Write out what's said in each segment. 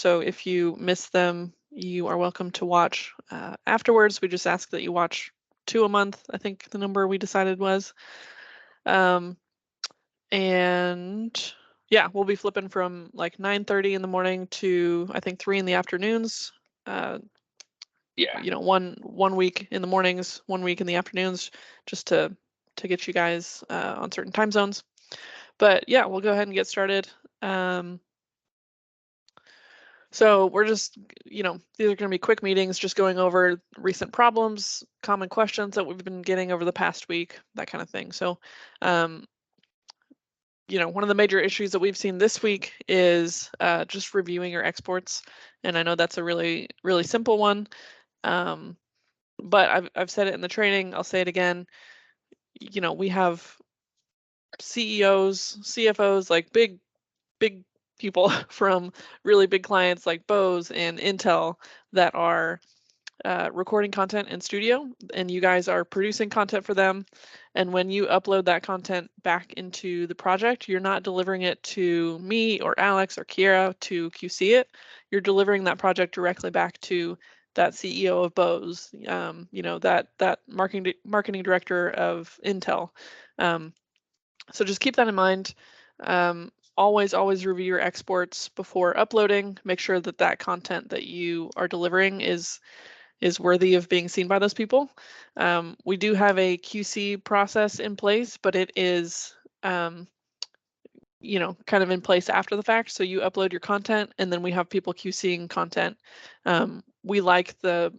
So if you miss them, you are welcome to watch afterwards. We just ask that you watch 2 a month, I think the number we decided was. And yeah, we'll be flipping from like 9:30 in the morning to I think 3 in the afternoons. Yeah. One week in the mornings, 1 week in the afternoons, just to get you guys on certain time zones. But yeah, we'll go ahead and get started. So we're just, these are going to be quick meetings, just going over recent problems, common questions that we've been getting over the past week, that kind of thing. So, one of the major issues that we've seen this week is just reviewing your exports. And I know that's a really, really simple one. But I've said it in the training, I'll say it again. We have CEOs, CFOs, like big people from really big clients like Bose and Intel that are recording content in studio, and you guys are producing content for them. And when you upload that content back into the project, you're not delivering it to me or Alex or Kiera to QC it. You're delivering that project directly back to that CEO of Bose, that marketing director of Intel. So just keep that in mind. Always review your exports before uploading. Make sure that that content that you are delivering is worthy of being seen by those people. We do have a QC process in place, but it is, kind of in place after the fact. So you upload your content, and then we have people QCing content. We like the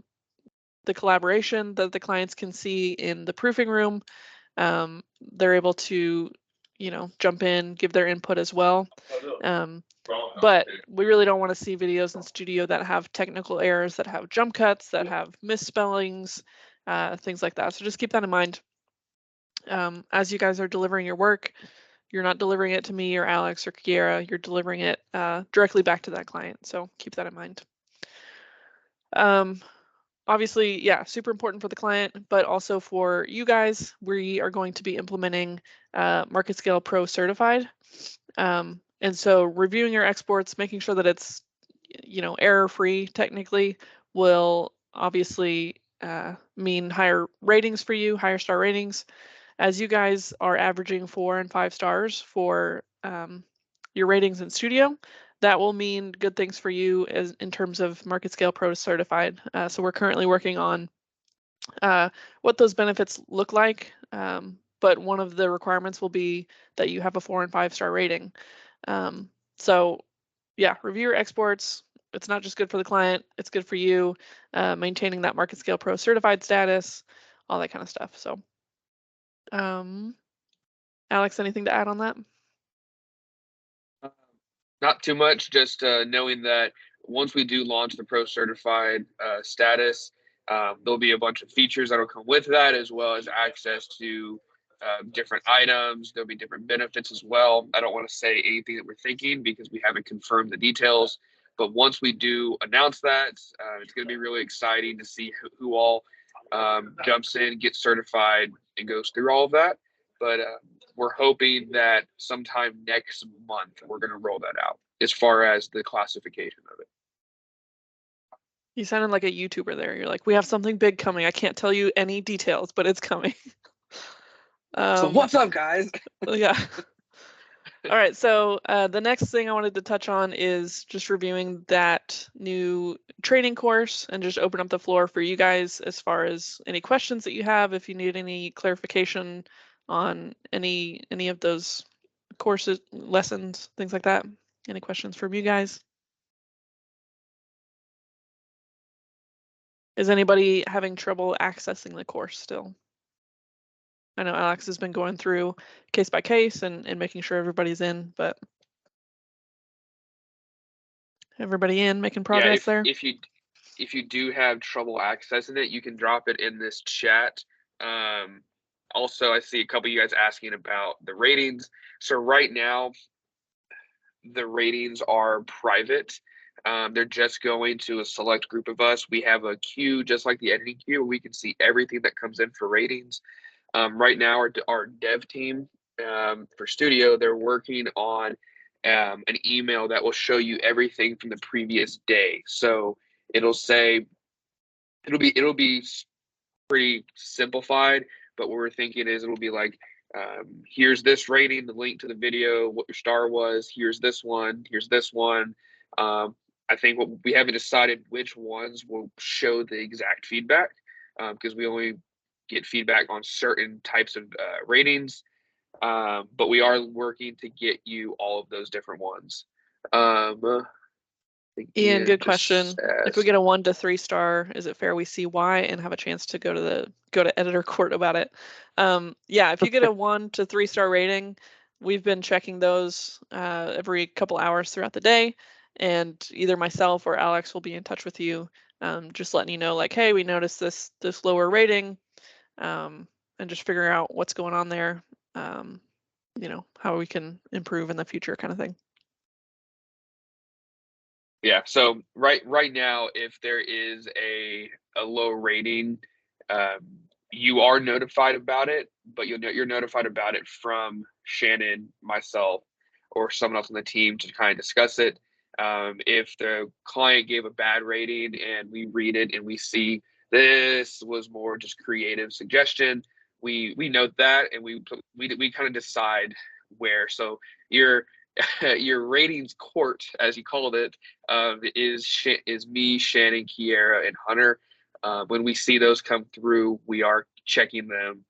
collaboration that the clients can see in the proofing room. They're able to, jump in, give their input as well. But we really don't want to see videos in studio that have technical errors, that have jump cuts, that have misspellings, things like that. So just keep that in mind. As you guys are delivering your work, you're not delivering it to me or Alex or Kiera, you're delivering it directly back to that client. So keep that in mind. Obviously, yeah, super important for the client, but also for you guys. We are going to be implementing MarketScale Pro certified. And so reviewing your exports, making sure that it's, error-free technically, will obviously mean higher ratings for you, higher star ratings. As you guys are averaging 4 and 5 stars for your ratings in studio, that will mean good things for you as in terms of MarketScale Pro certified. So we're currently working on what those benefits look like. But one of the requirements will be that you have a 4 and 5 star rating. So yeah, review your exports. It's not just good for the client, it's good for you, maintaining that MarketScale Pro certified status, all that kind of stuff. So Alex, anything to add on that? Not too much, just knowing that once we do launch the Pro Certified status, there'll be a bunch of features that'll come with that, as well as access to different items. There'll be different benefits as well. I don't want to say anything that we're thinking because we haven't confirmed the details. But once we do announce that, it's going to be really exciting to see who all jumps in, gets certified, and goes through all of that. But we're hoping that sometime next month we're going to roll that out as far as the classification of it. You sounded like a YouTuber there. You're like, we have something big coming. I can't tell you any details, but it's coming. So what's up, guys? Yeah. All right. So the next thing I wanted to touch on is just reviewing that new training course and just open up the floor for you guys as far as any questions that you have. If you need any clarification on any of those courses, lessons, things like that. Any questions from you guys? Is anybody having trouble accessing the course still? I know Alex has been going through case by case and making sure everybody's in, but everybody in, making progress there? If you do have trouble accessing it, you can drop it in this chat. Also, I see a couple of you guys asking about the ratings. So right now, the ratings are private. They're just going to a select group of us. We have a queue, just like the editing queue, where we can see everything that comes in for ratings. Right now, our dev team for studio, they're working on an email that will show you everything from the previous day. So it'll say, it'll be pretty simplified, but what we're thinking is it'll be like, here's this rating, the link to the video, what your star was, here's this one, here's this one. I think what we haven't decided which ones will show the exact feedback, because we only get feedback on certain types of ratings. But we are working to get you all of those different ones. Ian, good question. If we get a 1 to 3 star, is it fair we see why and have a chance to go to editor court about it? Yeah, if you get a 1 to 3 star rating, we've been checking those every couple hours throughout the day, and either myself or Alex will be in touch with you, just letting you know, like, hey, we noticed this lower rating, and just figure out what's going on there, you know, how we can improve in the future, kind of thing. Yeah, so right now, if there is a low rating, you are notified about it, but you're notified about it from Shannon, myself, or someone else on the team to kind of discuss it. If the client gave a bad rating and we read it and we see this was more just creative suggestion, we note that and we kind of decide where. So your ratings court, as you called it, is me, Shannon, Kiera, and Hunter. When we see those come through, we are checking them,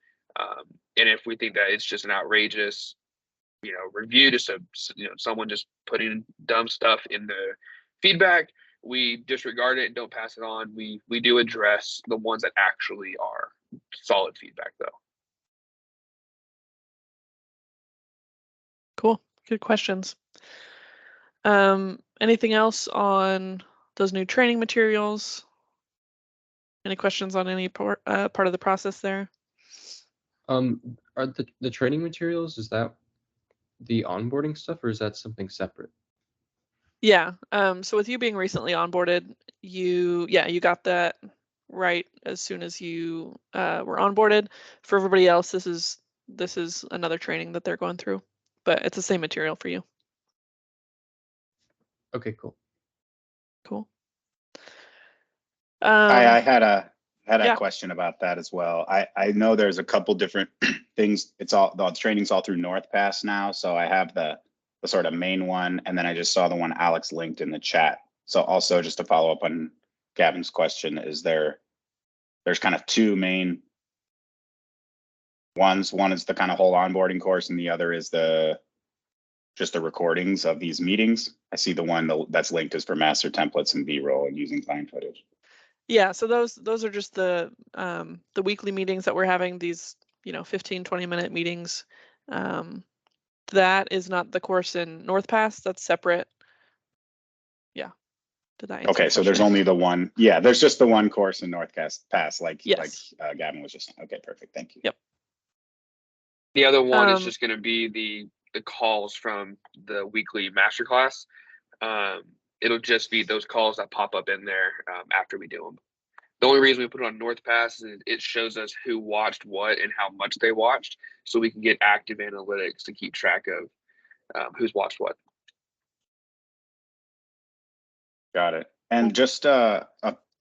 and if we think that it's just an outrageous, review, just someone just putting dumb stuff in the feedback, we disregard it and don't pass it on. We do address the ones that actually are solid feedback, though. Cool. Good questions. Anything else on those new training materials? Any questions on any part of the process there? Are the training materials, is that the onboarding stuff or is that something separate? Yeah. So with you being recently onboarded, you got that right as soon as you were onboarded. For everybody else, this is another training that they're going through, but it's the same material for you. Okay, cool. Cool. I had a yeah. question about that as well. I know there's a couple different things. It's all the training's all through NorthPass now. So I have the sort of main one, and then I just saw the one Alex linked in the chat. So also just to follow up on Gavin's question, there's kind of two main ones. One is the kind of whole onboarding course, and the other is just the recordings of these meetings. I see the one that's linked is for master templates and B-roll and using client footage. Yeah, so those are just the weekly meetings that we're having, these 15-20 minute meetings. That is not the course in NorthPass, that's separate. Yeah. Did that answer Okay, so your there's question? only the one. Yeah, there's just the one course in NorthPass, like Yes. Gavin was just saying. Okay, perfect. Thank you. Yep. The other one is just going to be the calls from the weekly masterclass. It'll just be those calls that pop up in there after we do them. The only reason we put it on NorthPass is it shows us who watched what and how much they watched, so we can get active analytics to keep track of who's watched what. Got it. And just a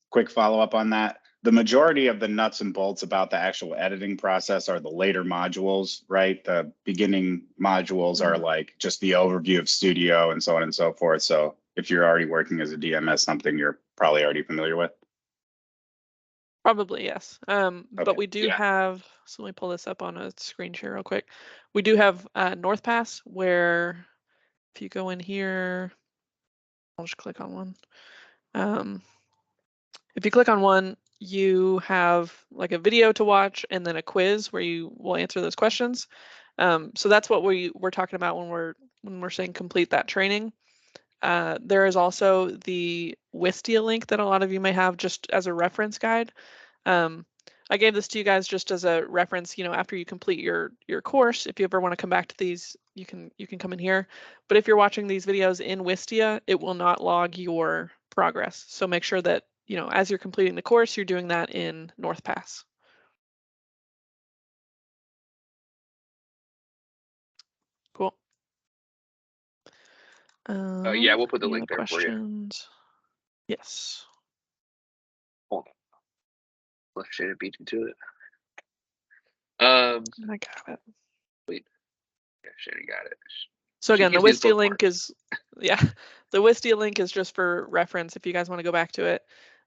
quick follow-up on that. The majority of the nuts and bolts about the actual editing process are the later modules, right? The beginning modules are like just the overview of Studio and so on and so forth. So if you're already working as a DMS, something you're probably already familiar with. Probably, yes. But we do have, so let me pull this up on a screen share real quick. We do have NorthPass, where if you go in here, I'll just click on one. If you click on one, you have like a video to watch and then a quiz where you will answer those questions. So that's what we're talking about when we're saying complete that training. There is also the Wistia link that a lot of you may have just as a reference guide. I gave this to you guys just as a reference, after you complete your course. If you ever want to come back to these, you can come in here. But if you're watching these videos in Wistia, it will not log your progress. So make sure that, as you're completing the course, you're doing that in NorthPass. Cool. Yeah, we'll put the any link other there for you. questions? Yes. Hold on. Let's Shannon beat you to it. I got it. Wait. Yeah, Shannon got it. So She again, the keeps these Wistia link bookmarks. is, yeah, the Wistia link is just for reference if you guys want to go back to it.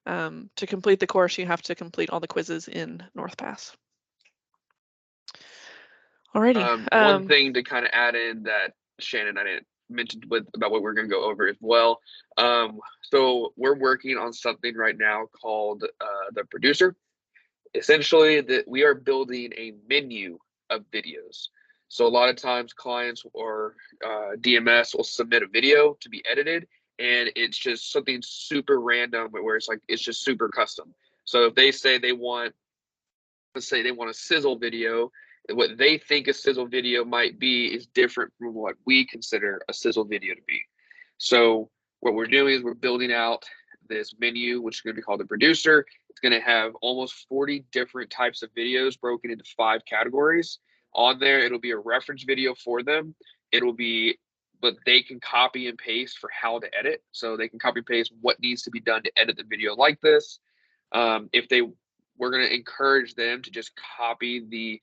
To complete the course, you have to complete all the quizzes in NorthPass. Alrighty. One thing to kind of add in that Shannon I didn't mention about what we're going to go over as well. So we're working on something right now called the producer. Essentially, that we are building a menu of videos. So a lot of times clients or DMS will submit a video to be edited, and it's just something super random where it's like it's just super custom. So if they say they want, let's say they want a sizzle video, what they think a sizzle video might be is different from what we consider a sizzle video to be. So what we're doing is we're building out this menu, which is going to be called the producer. It's going to have almost 40 different types of videos broken into 5 categories. On there, it'll be a reference video for them. It'll be, but they can copy and paste for how to edit. So they can copy and paste what needs to be done to edit the video like this. We're going to encourage them to just copy the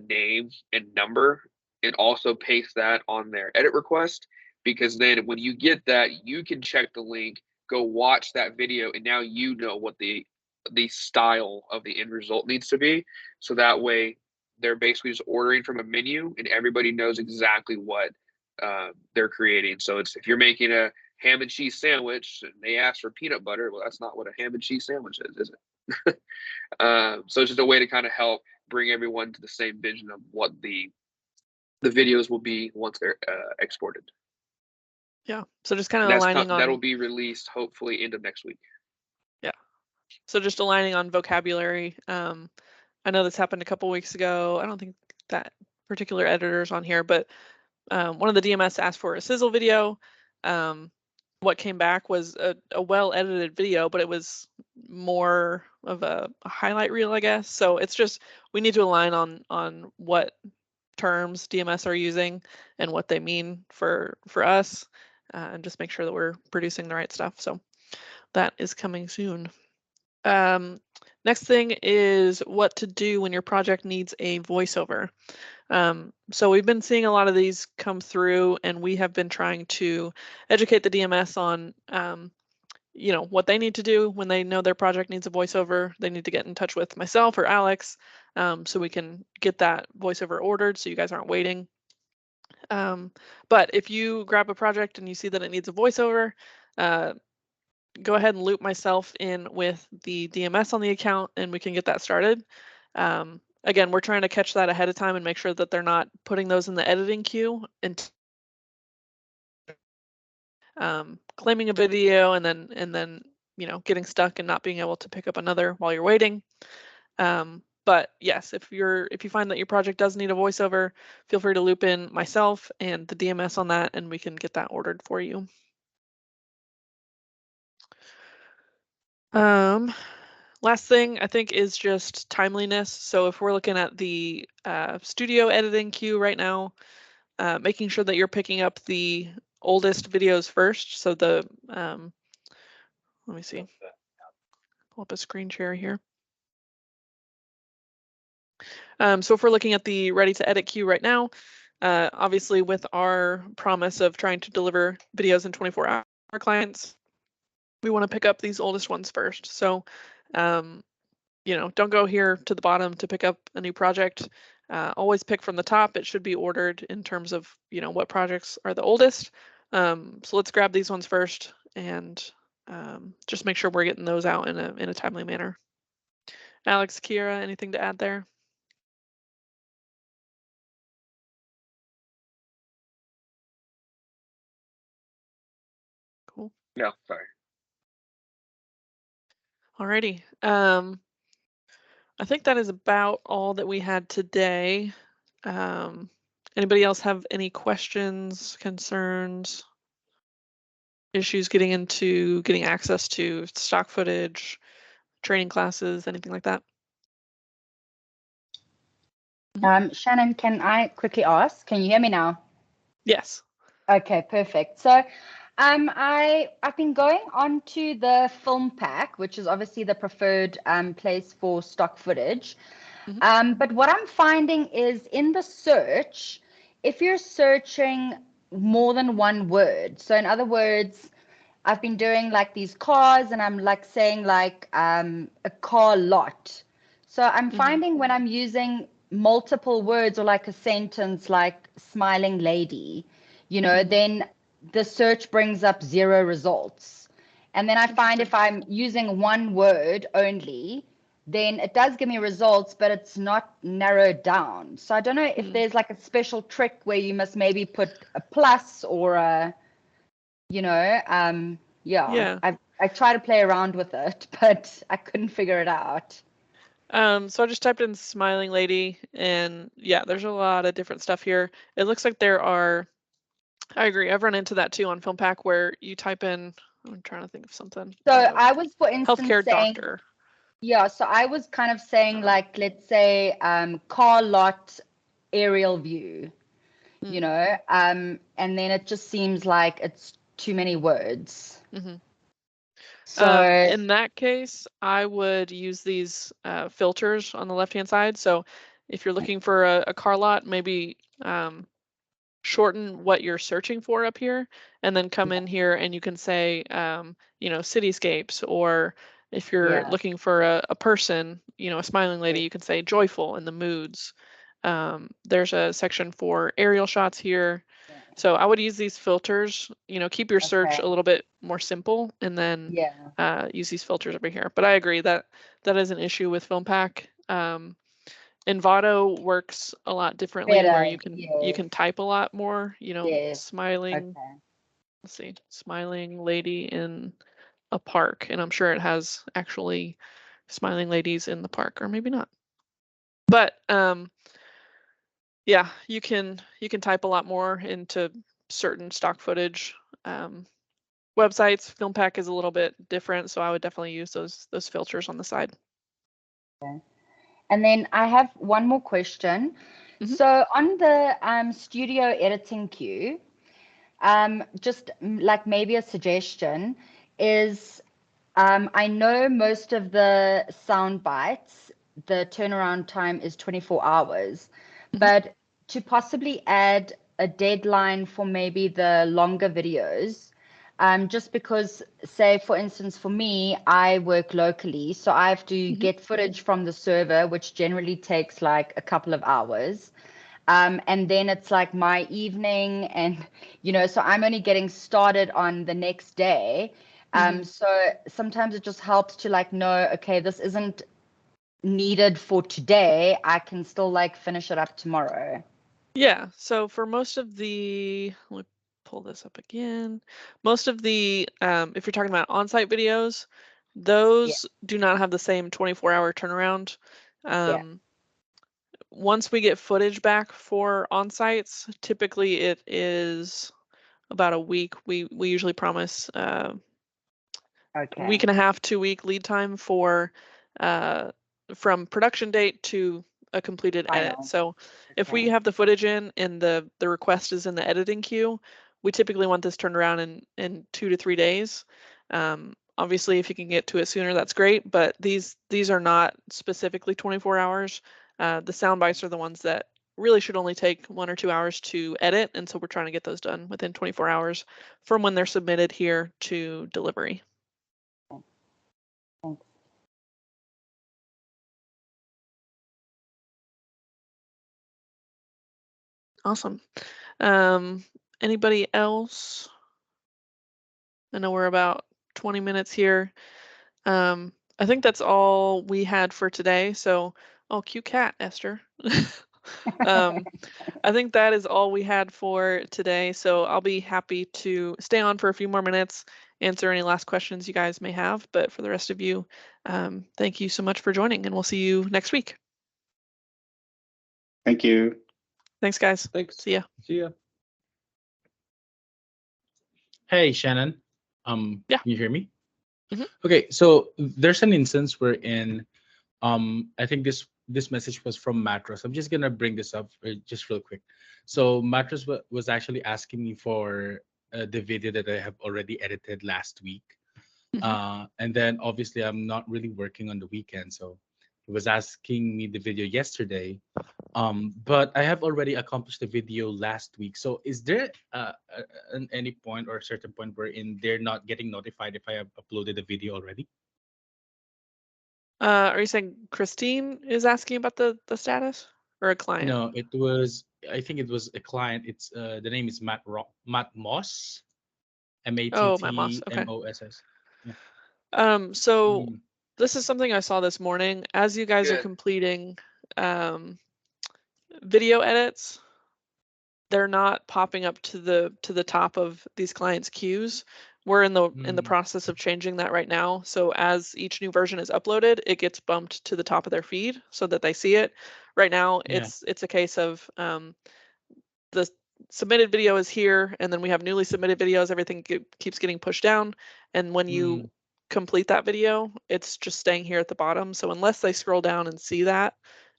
name and number and also paste that on their edit request, because then when you get that, you can check the link, go watch that video, and now you know what the style of the end result needs to be. So that way they're basically just ordering from a menu and everybody knows exactly what they're creating. So it's, if you're making a ham and cheese sandwich and they ask for peanut butter, well, that's not what a ham and cheese sandwich is it? So it's just a way to kind of help bring everyone to the same vision of what the videos will be once they're exported. Yeah. So just kind of aligning on. That'll be released hopefully end of next week. Yeah. So just aligning on vocabulary. I know this happened a couple weeks ago. I don't think that particular editor is on here, but one of the DMS asked for a sizzle video. What came back was a well-edited video, but it was more of a highlight reel, I guess. So it's just, we need to align on what terms DMS are using and what they mean for us, and just make sure that we're producing the right stuff. So that is coming soon. Next thing is what to do when your project needs a voiceover. So we've been seeing a lot of these come through, and we have been trying to educate the DMS on, you know, what they need to do when they know their project needs a voiceover. They need to get in touch with myself or Alex, so we can get that voiceover ordered so you guys aren't waiting. But if you grab a project and you see that it needs a voiceover, go ahead and loop myself in with the DMS on the account and we can get that started. Again, we're trying to catch that ahead of time and make sure that they're not putting those in the editing queue and claiming a video and then you know, getting stuck and not being able to pick up another while you're waiting. But yes, if you find that your project does need a voiceover, feel free to loop in myself and the DMS on that and we can get that ordered for you. Last thing I think is just timeliness. So if we're looking at the studio editing queue right now, making sure that you're picking up the oldest videos first. So the, let me see, pull up a screen share here. So if we're looking at the ready to edit queue right now, obviously with our promise of trying to deliver videos in 24 hours for our clients, we want to pick up these oldest ones first. So, you know, don't go here to the bottom to pick up a new project. Always pick from the top. It should be ordered in terms of, you know, what projects are the oldest. So let's grab these ones first and just make sure we're getting those out in a timely manner. Alex, Kira, anything to add there? Cool. No, sorry. Alrighty. I think that is about all that we had today. Anybody else have any questions, concerns, issues getting access to stock footage, training classes, anything like that? Shannon, can I quickly ask? Can you hear me now? Yes. Okay, perfect. So I've been going on to the film pack, which is obviously the preferred place for stock footage. But what I'm finding is in the search, if you're searching more than one word, so in other words, I've been doing like these cars and I'm like saying like a car lot. So I'm finding when I'm using multiple words or like a sentence like smiling lady, then the search brings up 0 results. And then I find if I'm using one word only, then it does give me results, but it's not narrowed down. So I don't know if there's like a special trick where you must maybe put a plus or a, Yeah. I try to play around with it, but I couldn't figure it out. So I just typed in smiling lady, and yeah, there's a lot of different stuff here. It looks like there are, I agree, I've run into that too on Film Pack where you type in, I'm trying to think of something. So I was, for instance, healthcare saying, doctor. yeah, so I was kind of saying like, let's say car lot aerial view, and then it just seems like it's too many words. So In that case, I would use these filters on the left-hand side. So if you're looking for a car lot, maybe shorten what you're searching for up here, and then come in here and you can say, cityscapes, or if you're looking for a person, a smiling lady, you can say joyful in the moods. There's a section for aerial shots here. So I would use these filters, keep your search a little bit more simple, and then use these filters over here. But I agree that that is an issue with Film Pack. Envato works a lot differently, where you can type a lot more, smiling, let's see, smiling lady in a park, and I'm sure it has actually smiling ladies in the park, or maybe not. But yeah, you can type a lot more into certain stock footage websites. Film Pack is a little bit different, so I would definitely use those filters on the side. Okay. And then I have one more question. So on the studio editing queue, just like maybe a suggestion is, I know most of the sound bites, the turnaround time is 24 hours, but to possibly add a deadline for maybe the longer videos, just because, say, for instance, for me, I work locally, so I have to get footage from the server, which generally takes like a couple of hours. And then it's like my evening, and so I'm only getting started on the next day. So sometimes it just helps to like know, okay, this isn't needed for today. I can still like finish it up tomorrow. Yeah, so for most of the, let me pull this up again. Most of the, if you're talking about on-site videos, those do not have the same 24-hour turnaround. Once we get footage back for on-sites, typically it is about a week. We usually promise week and a half, 2-week lead time for from production date to a completed edit. So if we have the footage in and the request is in the editing queue, we typically want this turned around in 2 to 3 days. Obviously, if you can get to it sooner, that's great, but these are not specifically 24 hours. The sound bites are the ones that really should only take 1 or 2 hours to edit, and so we're trying to get those done within 24 hours from when they're submitted here to delivery. Thanks. Awesome. Anybody else? I know we're about 20 minutes here. I think that's all we had for today. So, oh, cute cat, Esther. I think that is all we had for today. So I'll be happy to stay on for a few more minutes, answer any last questions you guys may have. But for the rest of you, thank you so much for joining, and we'll see you next week. Thank you. Thanks, guys. Thanks. See ya. See ya. Hey, Shannon. Yeah. Can you hear me? Mhm. Okay, so there's an instance wherein I think this this message was from Mattress. I'm just gonna bring this up just real quick. So Mattress was actually asking me for the video that I have already edited last week. And then obviously I'm not really working on the weekend, so he was asking me the video yesterday. But I have already accomplished the video last week. So is there any point or a certain point wherein they're not getting notified if I have uploaded the video already? Are you saying Christine is asking about the status or a client? No, I think it was a client. It's the name is Matt Moss, Oh, Matt Moss. Okay. MATTMOSS. Yeah. So Mm, this is something I saw this morning. As you guys are Good. completing video edits, they're not popping up to the top of these clients' queues. We're in the process of changing that right now. So as each new version is uploaded, it gets bumped to the top of their feed so that they see it. Right now, yeah. it's a case of the submitted video is here, and then we have newly submitted videos. Everything keeps getting pushed down, and when you complete that video, it's just staying here at the bottom. So unless they scroll down and see that,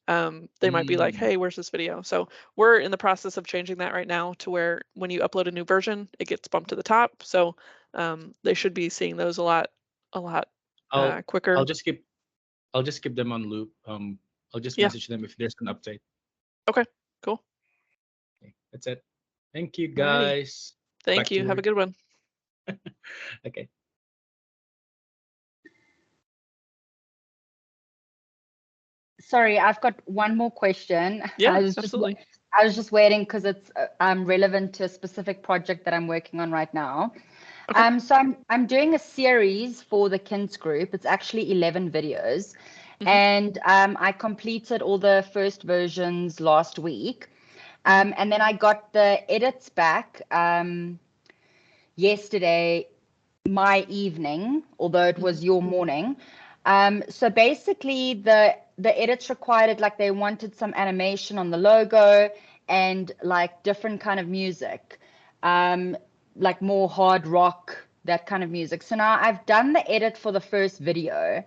they might be like, hey, where's this video? So we're in the process of changing that right now to where when you upload a new version, it gets bumped to the top. So they should be seeing those a lot quicker. I'll just keep them on loop. I'll just Yeah. message them if there's an update. Okay, cool. Okay, that's it. Thank you, Alrighty. guys. Thank Back you. to Have a work. good one. Okay. Sorry, I've got one more question. Yeah, I was absolutely. I was just waiting because it's relevant to a specific project that I'm working on right now. Okay. So I'm doing a series for the Kids group. It's actually 11 videos, and I completed all the first versions last week, and then I got the edits back yesterday, my evening, although it was your morning. So basically the edits required, like they wanted some animation on the logo and like different kind of music, like more hard rock, that kind of music. So now I've done the edit for the first video.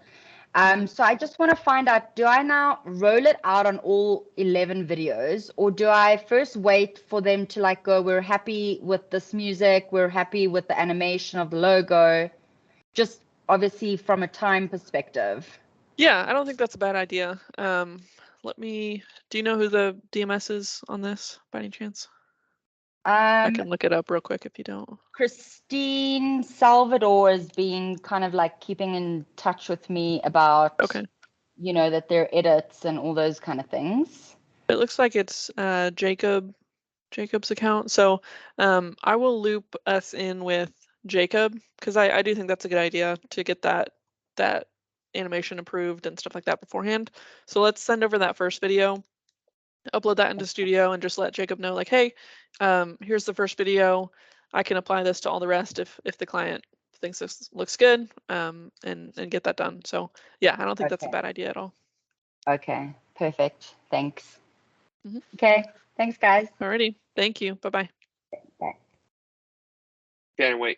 So I just want to find out, do I now roll it out on all 11 videos, or do I first wait for them to like go, we're happy with this music, we're happy with the animation of the logo, just obviously from a time perspective? Yeah, I don't think that's a bad idea. Do you know who the DMS is on this by any chance? I can look it up real quick if you don't. Christine Salvador has been kind of like keeping in touch with me about, you know, that there are edits and all those kind of things. It looks like it's Jacob's account. So I will loop us in with Jacob because I do think that's a good idea to get that animation approved and stuff like that beforehand. So let's send over that first video, upload that into Studio, and just let Jacob know like, hey, here's the first video. I can apply this to all the rest if the client thinks this looks good, and get that done. So yeah, I don't think that's a bad idea at all. Okay, perfect. Thanks. Okay, thanks, guys. Alrighty, thank you. Bye-bye. Bye. Can't wait.